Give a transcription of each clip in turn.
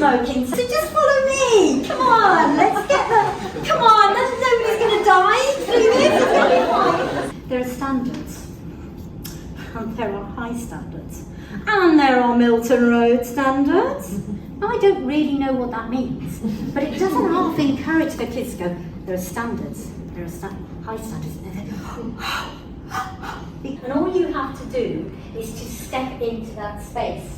smoking, so just follow me. Come on, let's get the. Come on, nobody's going to die through this. It's going to be fine. There are standards, and there are high standards, and there are Milton Road standards. I don't really know what that means, but it doesn't half encourage the kids to go, there are standards, there are high standards. And all you have to do is to step into that space.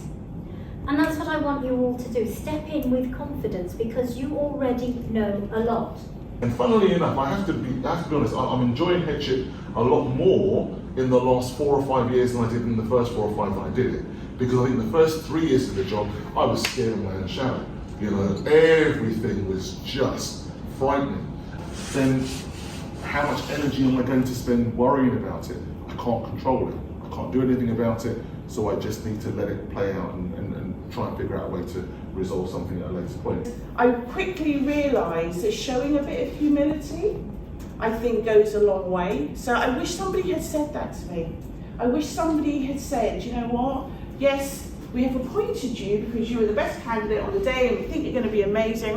And that's what I want you all to do, step in with confidence, because you already know a lot. And funnily enough, I have to be honest, I'm enjoying headship a lot more in the last 4 or 5 years than I did in the first 4 or 5 that I did it. Because I think the first 3 years of the job, I was scared away in the shower. You know, everything was just frightening. Then, how much energy am I going to spend worrying about it? I can't control it. I can't do anything about it. So I just need to let it play out and try and figure out a way to resolve something at a later point. I quickly realised that showing a bit of humility, I think, goes a long way. So I wish somebody had said that to me. I wish somebody had said, you know what? Yes, we have appointed you because you were the best candidate on the day and we think you're going to be amazing.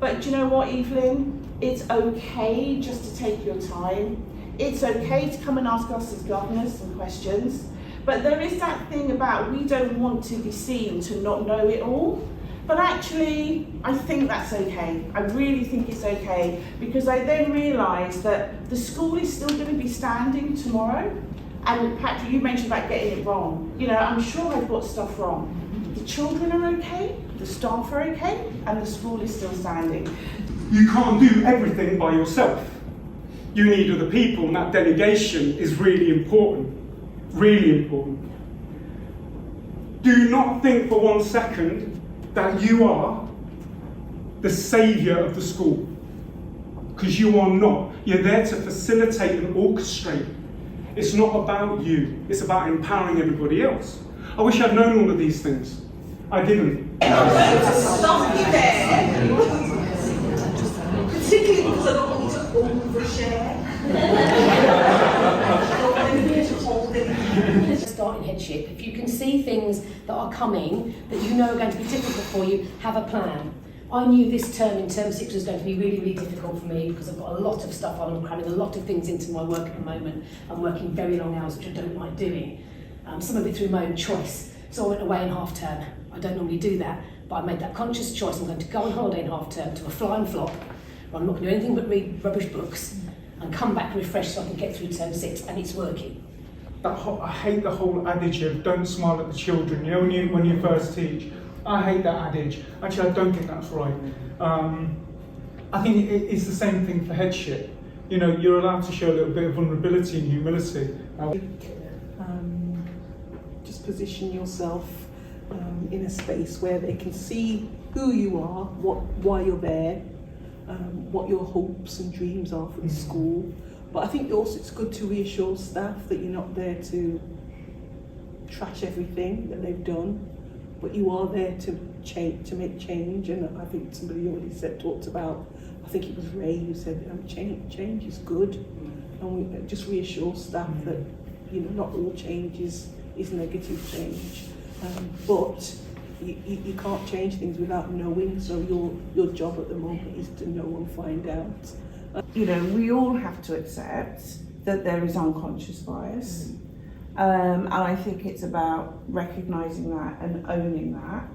But do you know what, Evelyn? It's okay just to take your time. It's okay to come and ask us as governors some questions. But there is that thing about we don't want to be seen to not know it all. But actually, I think that's okay. I really think it's okay, because I then realised that the school is still going to be standing tomorrow. And Patrick, you mentioned about getting it wrong. You know, I'm sure I've got stuff wrong. The children are okay, the staff are okay, and the school is still standing. You can't do everything by yourself. You need other people, and that delegation is really important. Really important. Do not think for 1 second that you are the saviour of the school, because you are not. You're there to facilitate and orchestrate. It's not about you, it's about empowering everybody else. I wish I'd known all of these things. I didn't. Stop you there. Particularly because I don't want you to overshare. Starting headship, if you can see things that are coming that you know are going to be difficult for you, have a plan. I knew this term in term 6 was going to be really, really difficult for me because I've got a lot of stuff on. I'm cramming a lot of things into my work at the moment. I'm working very long hours, which I don't like doing. Some of it through my own choice. So I went away in half term. I don't normally do that, but I made that conscious choice. I'm going to go on holiday in half term to a fly and flop. I'm not going to do anything but read rubbish books and come back refreshed so I can get through term 6, and it's working. I hate the whole adage of don't smile at the children, you know, when you first teach. I hate that adage. Actually, I don't think that's right. I think it's the same thing for headship. You know, you're allowed to show a little bit of vulnerability and humility. Just position yourself in a space where they can see who you are, why you're there, what your hopes and dreams are for the school. But I think also it's good to reassure staff that you're not there to trash everything that they've done, but you are there to make change. And I think somebody already talked about, I think it was Ray who said change is good, and we just reassure staff that, you know, not all change is negative change, but you can't change things without knowing. So your job at the moment is to know and find out. You know, we all have to accept that there is unconscious bias, and I think it's about recognising that and owning that.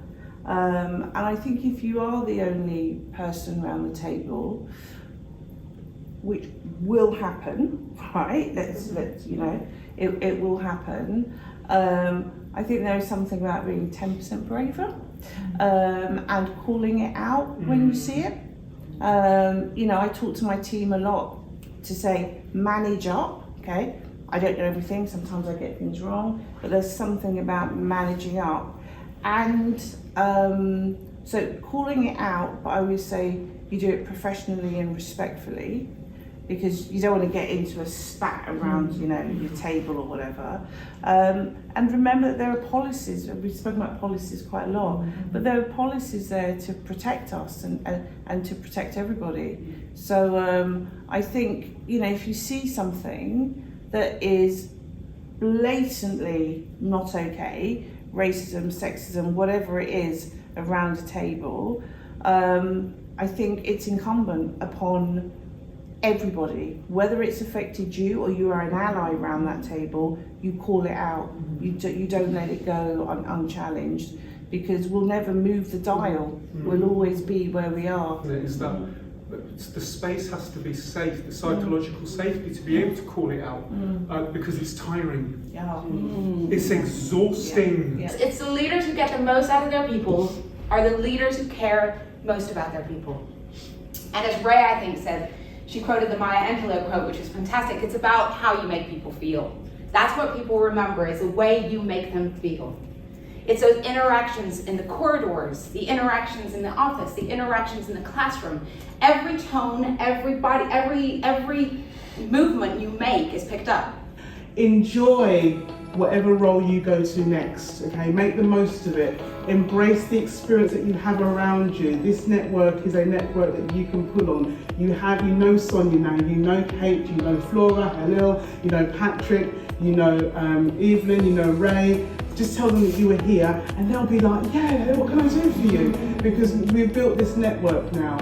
And I think if you are the only person around the table, which will happen, right? Let's you know, it will happen. I think there is something about being 10% braver and calling it out when you see it. You know, I talk to my team a lot to say, manage up, okay? I don't know everything, sometimes I get things wrong, but there's something about managing up. And so calling it out, but I always say you do it professionally and respectfully, because you don't want to get into a spat around, you know, your table or whatever. And remember that there are policies, we've spoken about policies quite a lot, but there are policies there to protect us and to protect everybody. So I think, you know, if you see something that is blatantly not okay, racism, sexism, whatever it is, around a table, I think it's incumbent upon everybody, whether it's affected you or you are an ally around that table, you call it out. You don't let it go unchallenged, because we'll never move the dial. We'll always be where we are. Is that the space has to be safe, the psychological safety to be able to call it out, because it's tiring. It's exhausting. It's the leaders who get the most out of their people are the leaders who care most about their people. And as Ray, I think, said, she quoted the Maya Angelou quote, which is fantastic. It's about how you make people feel. That's what people remember, is the way you make them feel. It's those interactions in the corridors, the interactions in the office, the interactions in the classroom. Every tone, every body, every movement you make is picked up. Enjoy whatever role you go to next, okay? Make the most of it. Embrace the experience that you have around you. This network is a network that you can pull on. You know Sonia now, you know Kate, you know Flora, Halil, you know Patrick, you know Evelyn, you know Ray. Just tell them that you were here and they'll be like, yeah, what can I do for you? Because we've built this network now.